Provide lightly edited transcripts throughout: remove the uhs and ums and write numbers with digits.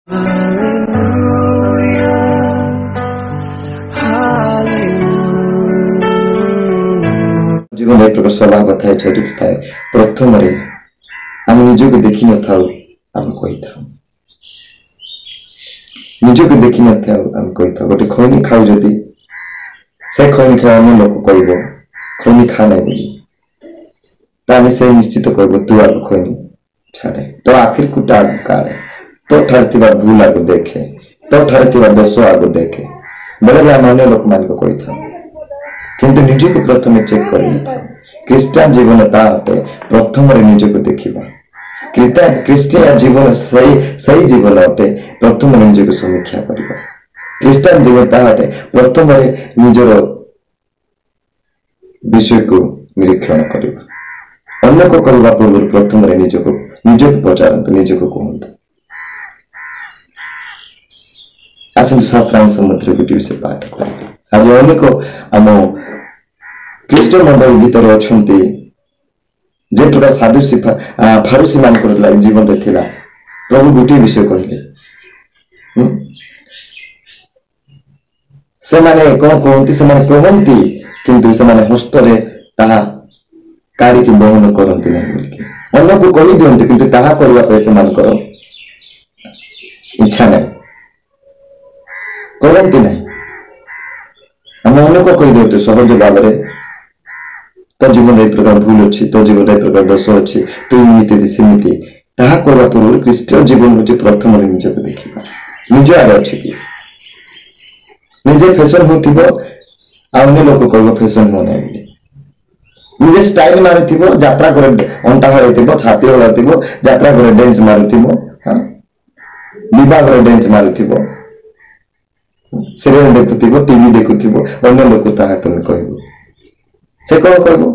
जीवन एक प्रकार स्वभाव थाए चरित्र थाए प्रथम आम निजक देखी न था आम कही था निजक देखी न था आम कही था गोटे खैनी खाऊ जदि से खैनी खाए अन्य लोक कह खैनी खा ना बोली ताले से निश्चित कह तू आग खैनी छाड़े तो आखिर कुटा आग काड़े तो ठार भूल आग देखे तो ठार दोष आग देखे बेले बेले आम अन्य लोक मान कही था किंतु निजक प्रथम चेक कर क्रिस्टियन जीवन ताटे प्रथम निजक देखा क्रिस्टियन जीवन सही जीवन अटे प्रथम निजक समीक्षा करबा क्रिस्टियन जीवन ताटे प्रथम निजर विषय को निरीक्षण करबा अन्य को करबा पूर्व प्रथम निजक पचारंतु निजक कहतु आसतु शास्त्रांश मध्य गोटे विषय पाठ आज अनेक आम ख्रीष्ट मंडल भीतर अच्छा जे प्रकार साधुसी फारूसी मान जीवन रे थिला प्रभु गोटे विषय कहले से माने कौन कहती से माने कहती किंतु से माने हस्तरे ताहा काढ़ी की बहन करती नहीं अन्य को कही दियंती किंतु ताहा करबा पे से मान करो इच्छा नहीं करती नहीं हम अन्य को कही दियंती सहज भाव तो जीवन एक प्रकार भूल अच्छी तो जीवन एक प्रकार दोष अच्छी तो इमिति सेमिति ताहा करबा पूर्व क्रिस्टियन जीवन होची प्रथम निजक देखिबा निज आगे अछि कि निजे फैशन होतिबो अन्य लोक कहबो फैशन हो नै निजे स्टाइल मारिथिबो यात्रा करे अंटा हळैथिबो छाती हळैथिबो यात्रा करे डांस मारुथिबो हां विवाह करे डांस मारुथिबो सीरियल देखुथिबो टीवी देखुथिबो अन्य लोक ताहा तुम कहबो से कौन कहबो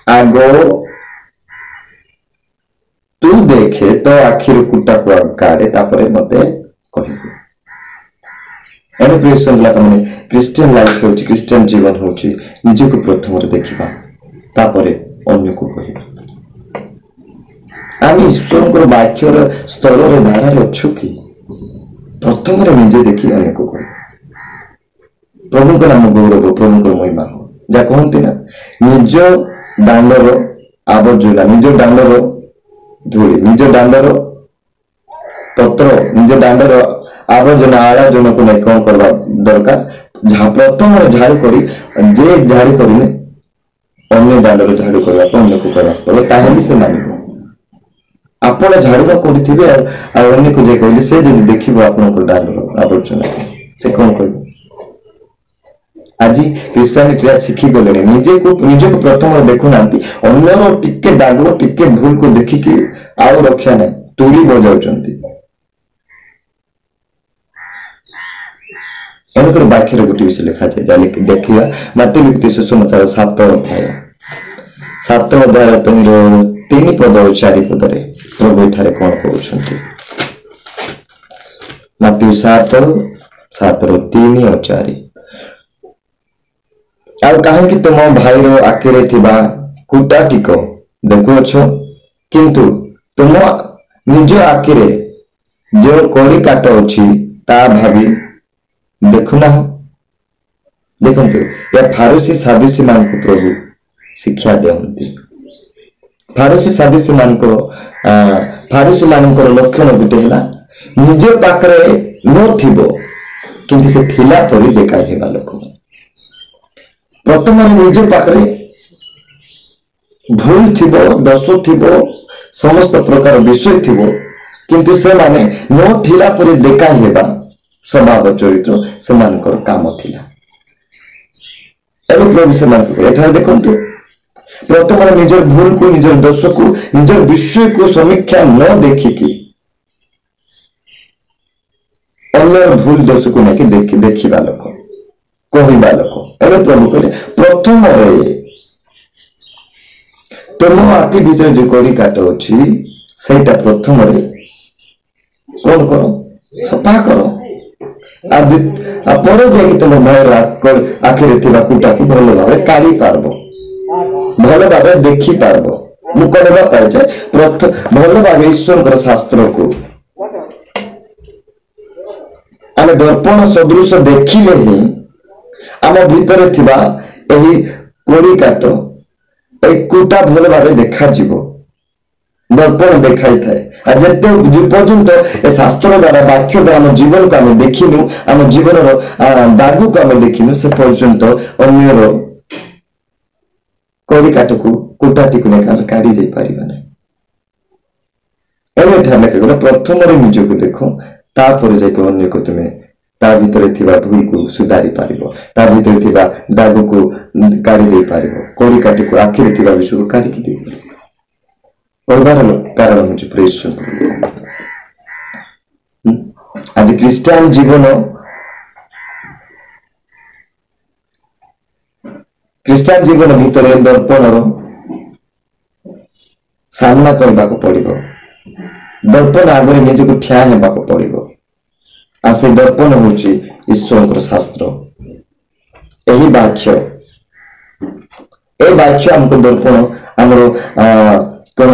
आगो तू देखे तो आखिर कुटा को काढ़े तापरे मते कहबो एने प्रियसन ला तमने क्रिश्चियन लाइफ होची क्रिश्चियन जीवन होची निजे को प्रथम रे देखिबा तापरे अन्य को कहबो आमी ईश्वर को वाक्य रे स्तर रे धारा रे अछु कि प्रथम रे निजे देखि अन्य को कहबो प्रभु को नाम गौरव प्रभु को महिमा जा कहती ना निज दांडर आवर्जना निज दांडर धूली निज दांडर पत्र निज दांडर आवर्जना आयोजन को नहीं कौन करवा दरकार प्रथम झाड़ू करी जे झाड़ू करें अन्य दांडर झाड़ू करवा अन्य को करवा ताहेली से मानिबो आपण झाड़ू करिथिबे आ अन्य को जे कहले से जे देखिबो आपन को दांडर आवर्जना से कौन कहबो आज क्रिश्चियनिटी शिखी गले निजे को प्रथम देखुना अन्यर टिके दाग टिके भूल को देखिकी आउ रक्षा ना तुड़ी बजाउछंती एनकर वाक्य गोटे विषय लिखा जाए जाले देखिया मत्ती लिखित सुसमाचार 7 अध्याय 7 अध्याय 3 पद और 4 पद रे प्रभु एठारे कोन कहउछंती मत्ती 7 रो 3 और 4 और कहीं तुम भाई रो आखिरे थिबा कुटा टिको देखुछ किंतु तुम निज आखिरे जो कड़ी काट अछि ता भाबी देखुना देखंतु या फारूसी साधुसी मान को प्रभु शिक्षा देउंती फारूसी साधुसी मान को फारूसी मान को लक्षण गुटे हला निज पाकरे न थिबो किंतु से थिला परि देखाइ हेबा लोक प्रथम निज पाखरे भूल थी दोष थी समस्त प्रकार विषय थी किंतु से माने न थिला परि देखा हेबा स्वभाव चरित्र से मानकर काम थिला एवं प्रभु से मान एठार देखंतु प्रथम निजर भूल को निजर दोष को निजर विषय को समीक्षा न देखिकी अन्य भूल दोष को नहीं देखिबा लोक कहवा लोक एवं प्रभु कहले प्रथम तुम आखि भीतर जो कड़ी काट अच्छी सहीटा प्रथम कौन करो सफा करो पर जाकि तुम भयर आखिरे थिबा कुटा को भल भाव काढ़ी पारब भल भाव देखी पारब मु कहबा पाइछे भल भाव ईश्वर शास्त्र को दर्पण सदृश देखिले ही आम भितर थिबा एही कोड़ी काट ए कुटा भल भाव देखा दर्पण देखाई थाए जिते पर्यंत ए शास्त्र द्वारा वाक्य द्वारा आम जीवन को आम देखिनु आम जीवन दागू को आम देखिनु से पर्यंत अन्यर कोड़ी काट को कुटाटी को काढ़ी जाई पारिबा नै। एवं ठार लेखा प्रथम निजक देख तापर जाके अन्य को तुम ता भीतर थिबा भूल को सुधारी पारिबो ता भीतर थिबा दाग को काढ़ी दे पारिबो कोड़ी काटी को आखिर थिबा विषय को काढ़ी दे पारिबो कारण होची प्रेस। आज क्रिश्चियन जीवन भीतर दर्पण सामना करने को पड़िबो दर्पण आगे निजक ठिया हेबा को पड़िबो आ से दर्पण होची ईश्वर शास्त्र यही वाक्य ए वाक्य हमको दर्पण हमरो कोन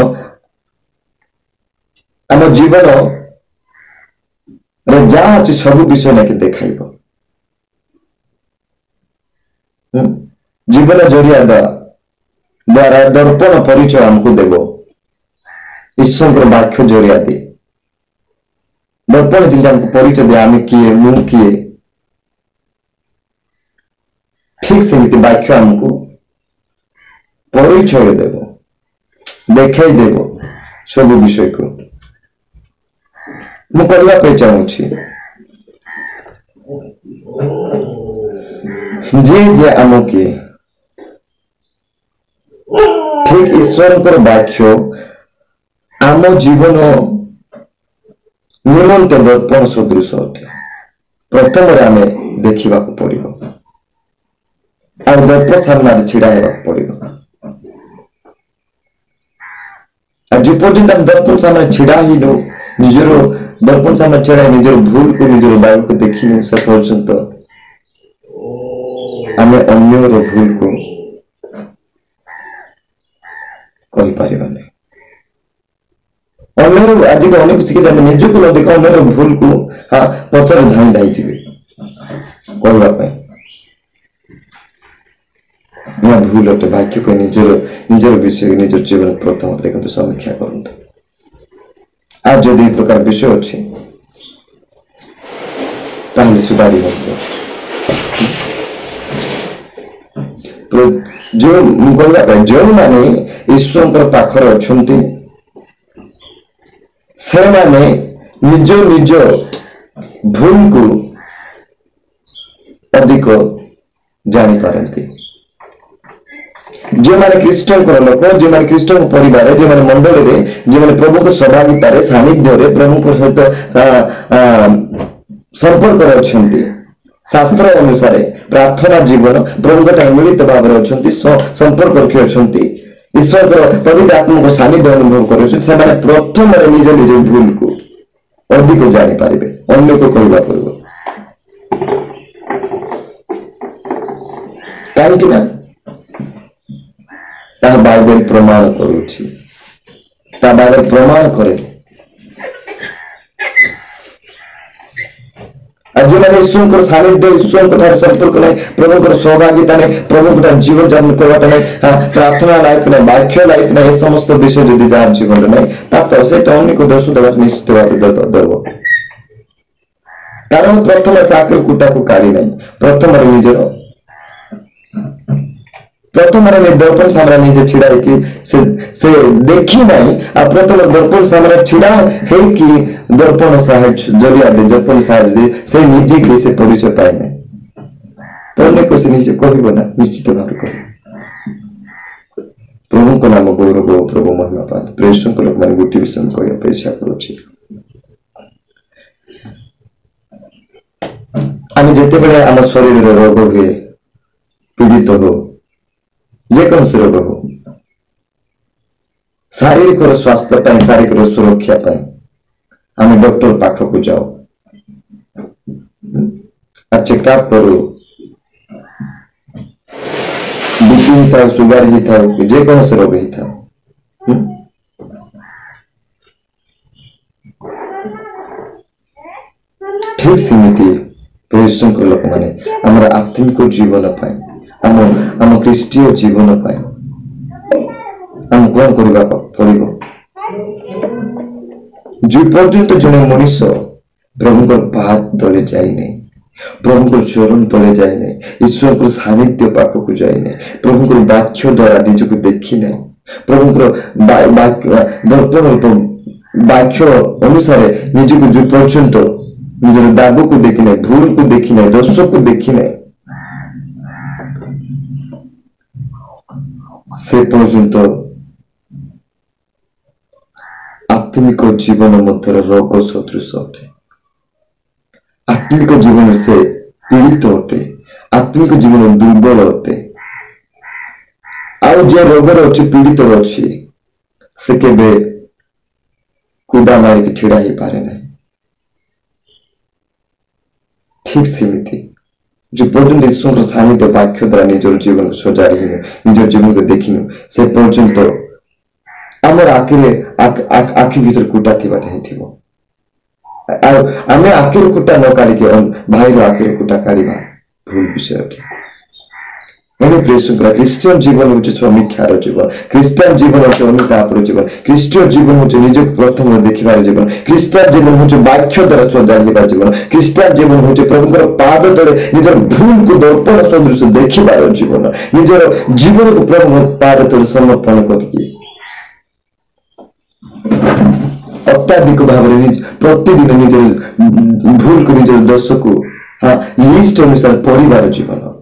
आम जीवन रे जा अछि सब विषय नाकि देखाइबो जीवन जरिया द्वारा दर्पण परिचय हमको देबो ईश्वर वाक्य जरिया दे दर्पण जिले हमको परिचय दे आम किए मु किए ठीक सेमती वाक्य हमको परिचय देव देखाई देव सब विषय को मु करने चाहूँगी जे आम किए ठीक ईश्वर वाक्य आम जीवन निमंत दर्पण सदृश अटे प्रथम आम देखा पड़ो आ दर्पण सामने छिड़ा पड़ो जो पर्यंत आम दर्पण सामने छिड़ा ही नो निजर दर्पण सामने छिड़ा निजर भूल को निजर बायु को देखी से पर्यंत आम अन्यर भूल को कही पारिबा नै अन्यर आज अनेक शिखे जाने निज को देख अन्यर भूल को हाँ पचर धाई धाई जी कहवाई भूल अटे वाक्य को निजर विषय निजर जीवन प्रथम देखते समीक्षा करूँ आज जदि प्रकार विषय अच्छे सुधारी जो जो माने ईश्वर पाखर अच्छे से माने निज निज भूल को अधिक जानी पारती जो माने ख्रीष्टन लोक जो माने ख्रीष्टन परिवार जो माने मंडल रे जो माने प्रभु को सहभागिता सानिध्य रे प्रभु को सहित संपर्क अच्छे शास्त्र अनुसार प्रार्थना जीवन प्रभु मिलित भाव संपर्क रखी अच्छा ईश्वर पवित्र आत्मा को सानिध्य अनुभव कर प्रथम निज निज भूल को अधिक जानीपर अन्य को कहवा पड़ो कहीं बाइबल प्रमाण करुछि बाइबल प्रमाण करे जो मैंने ईश्वर सानिध्य ईश्वर संपर्क नहीं प्रभु सहभागिता नहीं प्रभु जीवन जापन करवाटा नहीं प्रार्थना लाइफ नहीं वाक्य लाइफ नहीं समस्त विषय जदि जार जीवन नहीं से अन्य को दोष देवा निश्चित भाव देव कारण प्रथम आखिर कुटा को काढ़ी नहीं प्रथम निजर प्रथम दर्पण सामने निजे छिड़ा से देखी नहीं आ प्रथम दर्पण सामने छिड़ा है कि दर्पण साहाय्य जरिया दे दर्पण साहाय्य दे से निजे के से परिचय पाए नहीं तो अन्य को से निजे कहबो ना निश्चित भाव प्रभु को नाम गौरव प्रभु महिमा पात प्रेषण को लोक माने गोटी विषय कहि अपेक्षा करूछि आम जेते बेले आम शरीर रोग हुए पीड़ित हो जेकोसी रोग हो शारीरिक स्वास्थ्य शारीरिक सुरक्षा आम डॉक्टर पाख को जाओ चेकअप करो बीपी ही था सुगर ही था जेकोसी रोग ही था ठीक सेमती प्रभु लोक माने आम आत्मिक जीवन आम आम ख्रीष्टीय जीवन आम कौन करबा पड़िबो जो पर्यंत जने मनीष प्रभु पाद तले जाई नहीं, प्रभु चरण तले जाए नहीं, ईश्वर को सानिध्य पाखक जाए नहीं, प्रभु वाक्य द्वारा निजक देखी नहीं, प्रभु दर्पण वाक्य अनुसार निजक जो पर्यंत निजर दाग को देखी नहीं, भूल को देखी नहीं, दोष को देखी नहीं, से पर्यंत आत्मिक जीवन मध्य रोग सदृश अटे। आत्मिक जीवन से पीड़ित अटे, आत्मिक जीवन दुर्बल अटे। आउ जे रोगर अच्छी पीड़ित अच्छी से केबे कुदा मारिक छिड़ा ही पारे ना। ठीक सेमिति जो पर्यंत ईश्वर सानिध्य वाक्य द्वारा निजर जीवन को सजाड़ी निजर जीवन को देखिनु से पर्यंत आमर आखि भीतर कुटा थी आमे आखिर कुटा न काढ़ी भाई आखिर कुटा काढ़ा भूल विषय ख्रीस्टियन जीवन हूँ समीक्षार जीवन, ख्रीस्टियन जीवन हूँ अनुतापर जीवन, ख्रीस्टियन जीवन हूँ निज प्रथम देखिबार जीवन, ख्रीस्टियन जीवन हूँ वाक्य द्वारा सजाइबार जीवन, ख्रीस्टियन जीवन हूँ प्रभु पाद तले निजर भूल को दर्पण सदृश देखिबार जीवन, निजर जीवन को प्रभु पाद तले समर्पण करके अत्याधिक भाव प्रतिदिन निजर भूल को निजर दोष को लिस्ट अनुसार पढ़िबार जीवन अटे।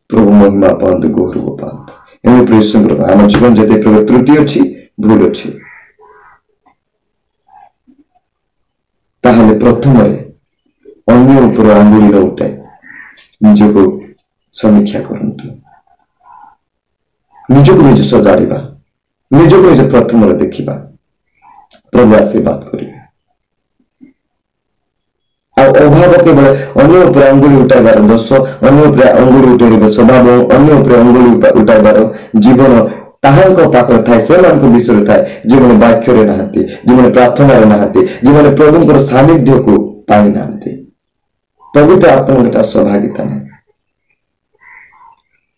प्रभु महिमा पांतु, गौरव पांतु। एवं प्रभु आम जीवन जते प्रभु त्रुटि अच्छी भूल अच्छी ताहले प्रथम अन्य उपर आंगुली उठाए निजक समीक्षा करंतु, निजक निज सजाड़ा, निजक निज प्रथम देखा प्रभु आशीर्वाद करेंगे। अभाव केवल अन्य उपर अंगुली उठाइबार दोष, अन्य उपर अंगुली उठाइबार स्वभाव, अन्य उपर अंगुली उठाइबार जीवन ताहांक पाखरे थाए, से मानक विषय थाए जीवन वाक्य रे नहांती, जीवन प्रार्थना रे नहांती, जीवन प्रभुंकर सानिध्य को पाई नहांती। पवित्र आत्मा सहभागिता नहीं,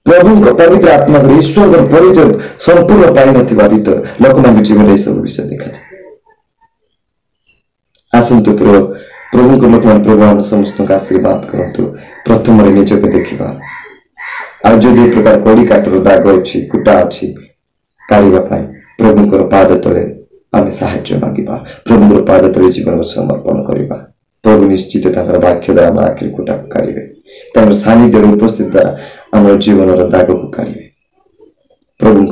प्रभु पवित्र आत्मा ईश्वर परिचय संपूर्ण पाई नथिबा भीतर लोकमान जीवन ए सब विषय देखा जाए। आसंतु प्रभु को लोक प्रभु आम समस्त आशीर्वाद करंतु। प्रथम निजक देखा आज जो प्रकार कड़ी काटर दाग अच्छी कुटा अच्छी काढ़ा प्रभु पाद तले आम साहाय्य मांगा, प्रभु पाद तले जीवन को समर्पण करवा। प्रभु निश्चित वाक्य द्वारा आम आखिर कुटा को काढ़े, सानिध्य उपस्थित द्वारा आम जीवन दाग को काढ़े। प्रभु